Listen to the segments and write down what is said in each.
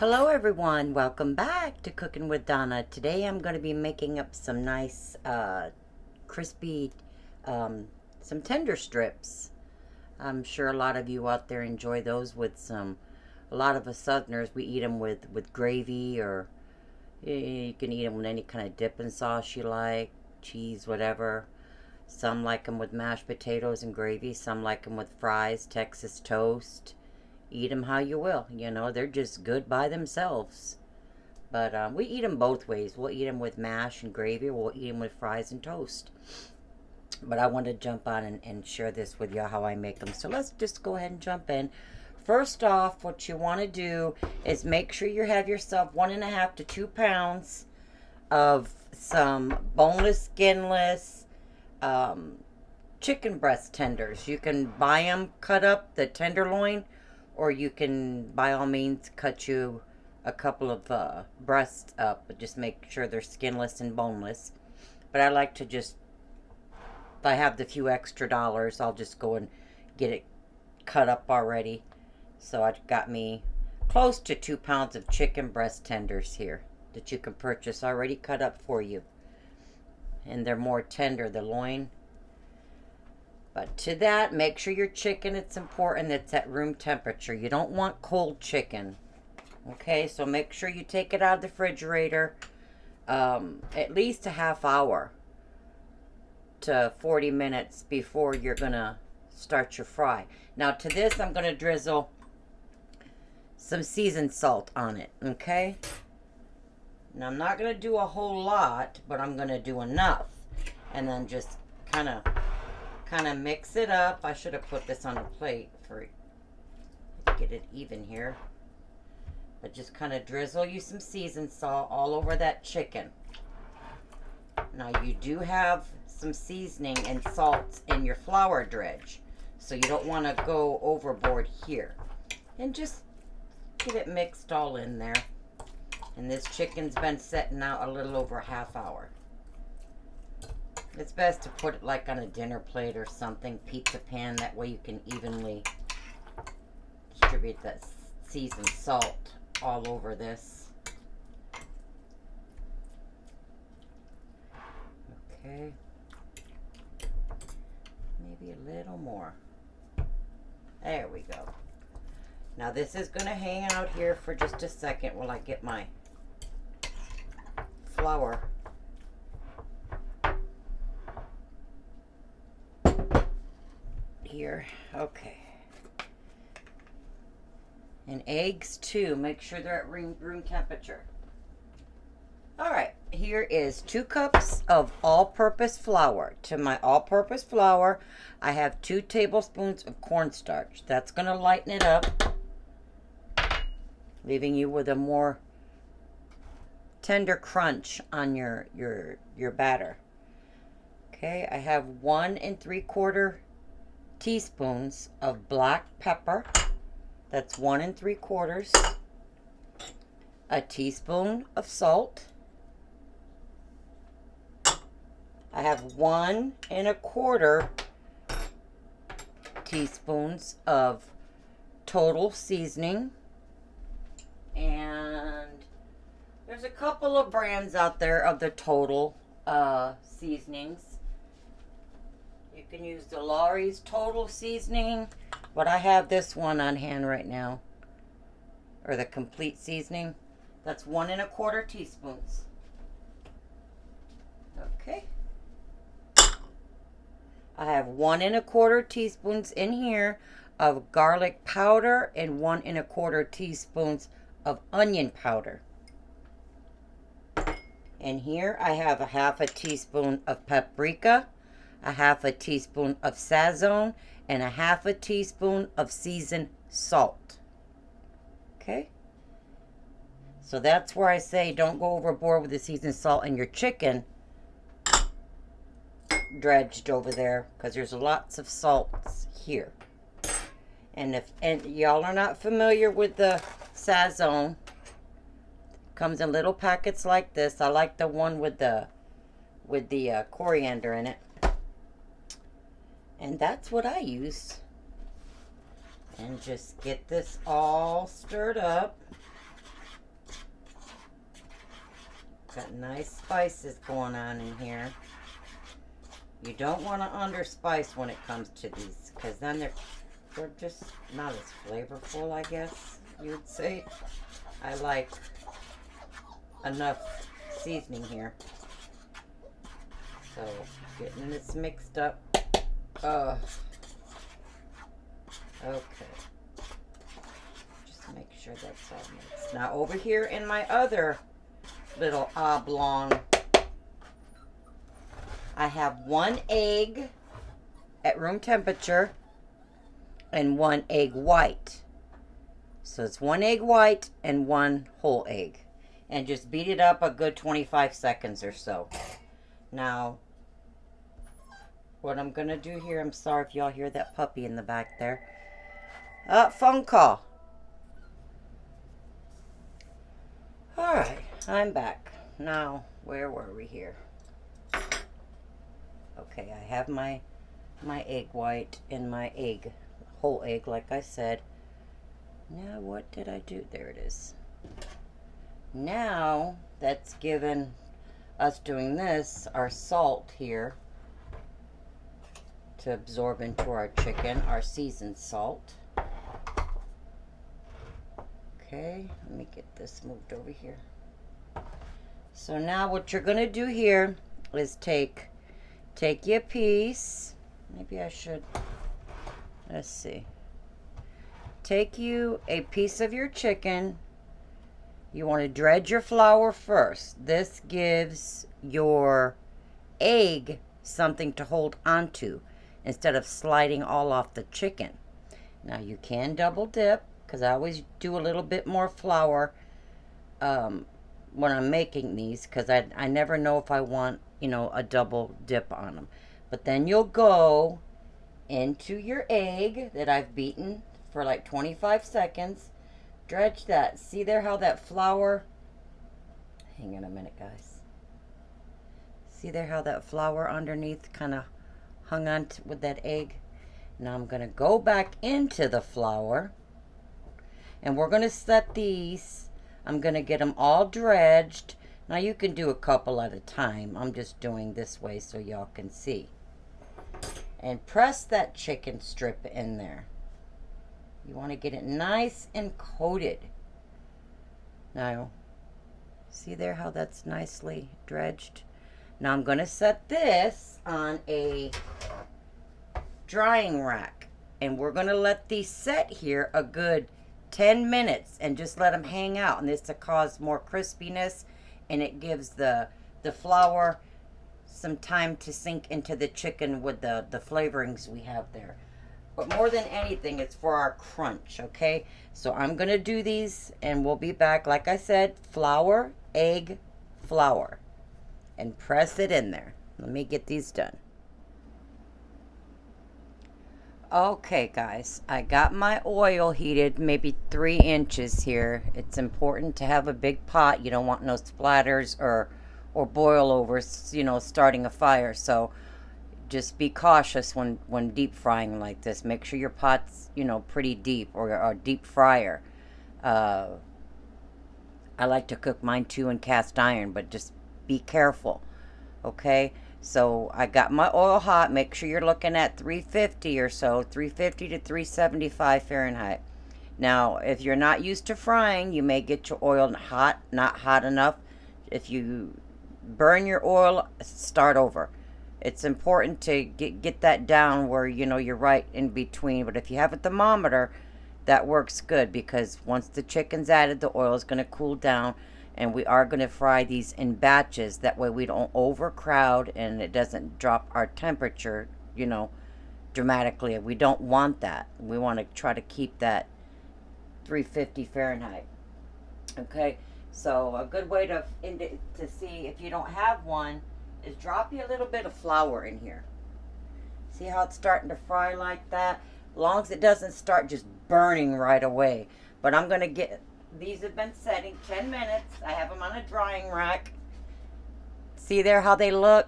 Hello everyone, welcome back to Cooking with Donna. Today I'm going to be making up some nice crispy, some tender strips. I'm sure a lot of you out there enjoy those with a lot of us Southerners, we eat them with gravy, or you can eat them with any kind of dipping sauce you like, cheese, whatever. Some like them with mashed potatoes and gravy, some like them with fries, Texas toast. Eat them how you will. You know, they're just good by themselves. But we eat them both ways. We'll eat them with mash and gravy. We'll eat them with fries and toast. But I want to jump on and share this with you how I make them. So let's just go ahead and jump in. First off, what you want to do is make sure you have yourself 1.5 to 2 pounds of some boneless, skinless chicken breast tenders. You can buy them cut up, the tenderloin, or you can, by all means, cut you a couple of breasts up, but just make sure they're skinless and boneless. But I like to just, if I have the few extra dollars, I'll just go and get it cut up already. So I've got me close to 2 pounds of chicken breast tenders here that you can purchase already cut up for you. And they're more tender, the loin. But to that, make sure your chicken, it's important it's at room temperature. You don't want cold chicken. Okay, so make sure you take it out of the refrigerator at least a half hour to 40 minutes before you're going to start your fry. Now to this, I'm going to drizzle some seasoned salt on it, okay? Now I'm not going to do a whole lot, but I'm going to do enough. And then just kind of mix it up. I should have put this on a plate for get it even here. But just kind of drizzle you some seasoned salt all over that chicken. Now you do have some seasoning and salts in your flour dredge, so you don't want to go overboard here. And just get it mixed all in there. And this chicken's been setting out a little over a half hour. It's best to put it like on a dinner plate or something, pizza pan, that way you can evenly distribute that seasoned salt all over this. Okay. Maybe a little more. There we go. Now this is going to hang out here for just a second while I get my flour here. Okay. And eggs too. Make sure they're at room temperature. Alright, here is 2 cups of all-purpose flour. To my all-purpose flour, I have 2 tablespoons of cornstarch. That's going to lighten it up, leaving you with a more tender crunch on your batter. Okay, I have 1 3/4 teaspoons of black pepper. That's 1 3/4. A teaspoon of salt. I have 1 1/4 teaspoons of total seasoning. And there's a couple of brands out there of the total seasonings. You can use the Lawry's Total Seasoning, but I have this one on hand right now, or the Complete Seasoning. That's 1 1/4 teaspoons. Okay. I have 1 1/4 teaspoons in here of garlic powder and 1 1/4 teaspoons of onion powder. And here I have a 1/2 teaspoon of paprika, a 1/2 teaspoon of sazon, and a 1/2 teaspoon of seasoned salt. Okay? So that's where I say don't go overboard with the seasoned salt in your chicken dredged over there, because there's lots of salts here. And if y'all are not familiar with the sazon, comes in little packets like this. I like the one with the coriander in it. And that's what I use. And just get this all stirred up. Got nice spices going on in here. You don't want to underspice when it comes to these, because then they're just not as flavorful, I guess you would say. I like enough seasoning here. So, getting this mixed up. Okay. Just make sure that's all mixed. Now, over here in my other little oblong, I have 1 egg at room temperature and 1 egg white. So it's 1 egg white and 1 whole egg. And just beat it up a good 25 seconds or so. Now, what I'm going to do here, I'm sorry if y'all hear that puppy in the back there. Phone call. Alright, I'm back. Now, where were we here? Okay, I have my egg white and my egg, whole egg, like I said. Now, what did I do? There it is. Now, that's given us doing this, our salt here, to absorb into our chicken, our seasoned salt. Okay, let me get this moved over here. So now what you're going to do here is take you a piece. Maybe I should, let's see. Take you a piece of your chicken. You want to dredge your flour first. This gives your egg something to hold onto instead of sliding all off the chicken. Now you can double dip, because I always do a little bit more flour when I'm making these, because I never know if I want, you know, a double dip on them. But then you'll go into your egg that I've beaten for like 25 seconds. Dredge that. See there how that flour, hang on a minute guys. See there how that flour underneath kind of hung on with that egg? Now I'm going to go back into the flour, and we're going to set these. I'm going to get them all dredged. Now you can do a couple at a time. I'm just doing this way so y'all can see. And press that chicken strip in there. You want to get it nice and coated. Now, see there how that's nicely dredged? Now I'm going to set this on a drying rack. And we're going to let these set here a good 10 minutes and just let them hang out. And this to cause more crispiness, and it gives the flour some time to sink into the chicken with the flavorings we have there. But more than anything, it's for our crunch, okay? So I'm going to do these, and we'll be back. Like I said, flour, egg, flour. And press it in there. Let me get these done. Okay, guys. I got my oil heated, maybe 3 inches here. It's important to have a big pot. You don't want no splatters or boil overs, you know, starting a fire. So just be cautious when deep frying like this. Make sure your pot's, you know, pretty deep, or a deep fryer. I like to cook mine too in cast iron, but just be careful, okay? So I got my oil hot. Make sure you're looking at 350 or so, 350 to 375 Fahrenheit. Now, if you're not used to frying, you may get your oil hot, not hot enough. If you burn your oil, start over. It's important to get that down where, you know, you're right in between. But if you have a thermometer, that works good, because once the chicken's added, the oil is going to cool down. And we are going to fry these in batches. That way we don't overcrowd and it doesn't drop our temperature, you know, dramatically. We don't want that. We want to try to keep that 350 Fahrenheit. Okay, so a good way to see if you don't have one is drop you a little bit of flour in here. See how it's starting to fry like that? As long as it doesn't start just burning right away. But I'm going to get, these have been setting 10 minutes. I have them on a drying rack. See there how they look?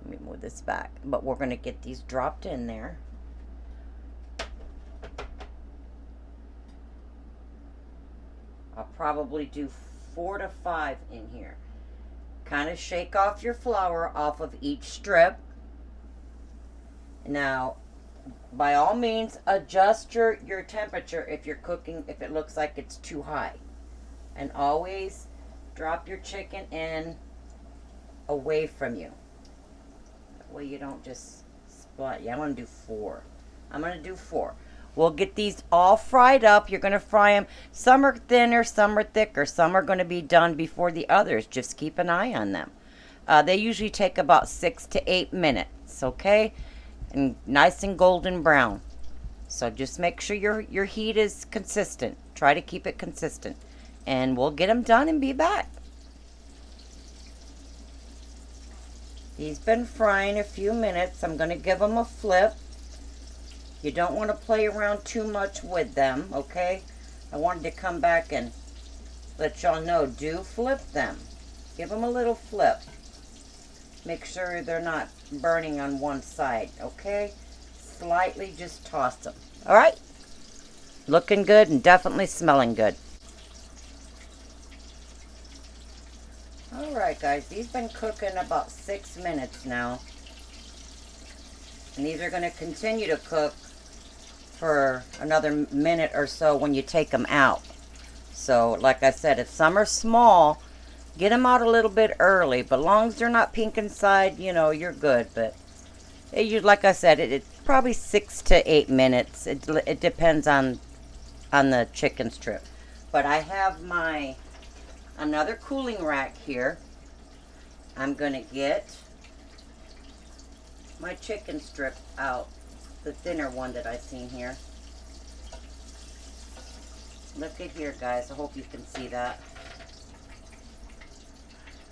Let me move this back. But we're going to get these dropped in there. I'll probably do 4 to 5 in here. Kind of shake off your flour off of each strip. Now, by all means, adjust your temperature if you're cooking, if it looks like it's too high. And always drop your chicken in away from you. That way you don't just splat. Yeah, I'm going to do 4. I'm going to do 4. We'll get these all fried up. You're going to fry them. Some are thinner, some are thicker. Some are going to be done before the others. Just keep an eye on them. They usually take about 6 to 8 minutes, okay? And nice and golden brown. So just make sure your heat is consistent. Try to keep it consistent. And we'll get them done and be back. These been frying a few minutes. I'm going to give them a flip. You don't want to play around too much with them, okay? I wanted to come back and let y'all know, do flip them. Give them a little flip. Make sure they're not burning on one side, okay? Slightly just toss them. All right? Looking good and definitely smelling good. All right, guys. These been cooking about 6 minutes now. And these are going to continue to cook for another minute or so when you take them out. So, like I said, if some are small, get them out a little bit early. But as long as they're not pink inside, you know, you're good. But, like I said, it's probably 6 to 8 minutes. It depends on the chicken strip. But I have another cooling rack here. I'm going to get my chicken strip out. The thinner one that I seen here. Look at here, guys. I hope you can see that.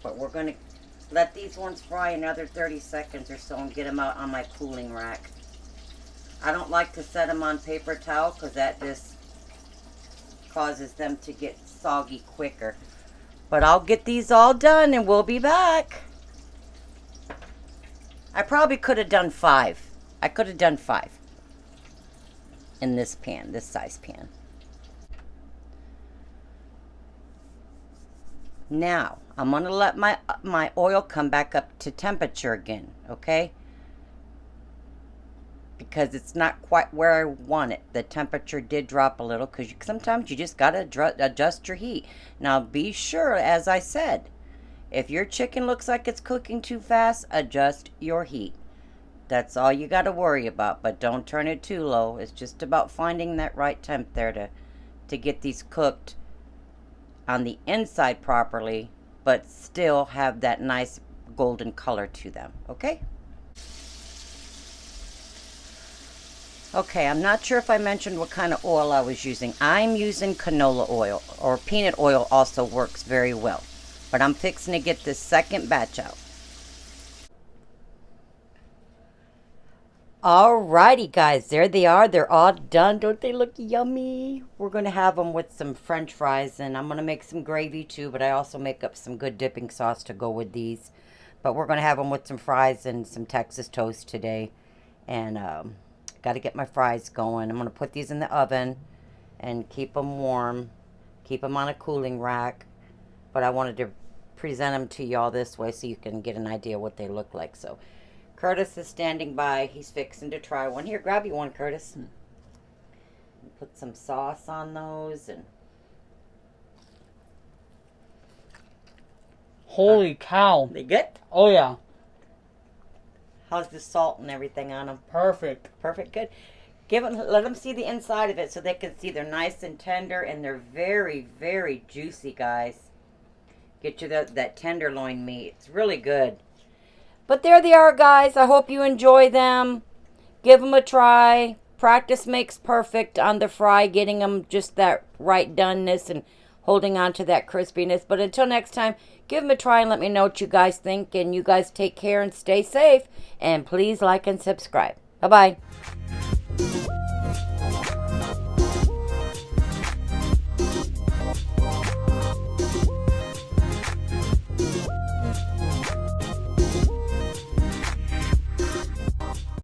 But we're going to let these ones fry another 30 seconds or so and get them out on my cooling rack. I don't like to set them on paper towel because that just causes them to get soggy quicker. But I'll get these all done and we'll be back. I probably could have done 5. I could have done 5 in this pan, this size pan. Now, I'm going to let my oil come back up to temperature again, okay? Because it's not quite where I want it. The temperature did drop a little because sometimes you just got to adjust your heat. Now, be sure, as I said, if your chicken looks like it's cooking too fast, adjust your heat. That's all you got to worry about, but don't turn it too low. It's just about finding that right temp there to get these cooked on the inside properly, but still have that nice golden color to them, okay? Okay, I'm not sure if I mentioned what kind of oil I was using. I'm using canola oil, or peanut oil also works very well. But I'm fixing to get this second batch out. Alrighty, guys, there they are. They're all done. Don't they look yummy? We're going to have them with some French fries, and I'm going to make some gravy too, but I also make up some good dipping sauce to go with these. But we're going to have them with some fries and some Texas toast today. And got to get my fries going. I'm going to put these in the oven and keep them warm. Keep them on a cooling rack. But I wanted to present them to y'all this way so you can get an idea what they look like. So Curtis is standing by. He's fixing to try one. Here, grab you one, Curtis. Put some sauce on those. And holy cow. They good? Oh, yeah. How's the salt and everything on them? Perfect. Perfect, good. Let them see the inside of it so they can see they're nice and tender, and they're very, very juicy, guys. Get you that tenderloin meat. It's really good. But there they are, guys. I hope you enjoy them. Give them a try. Practice makes perfect on the fry, getting them just that right doneness and holding on to that crispiness. But until next time, give them a try and let me know what you guys think. And you guys take care and stay safe. And please like and subscribe. Bye-bye.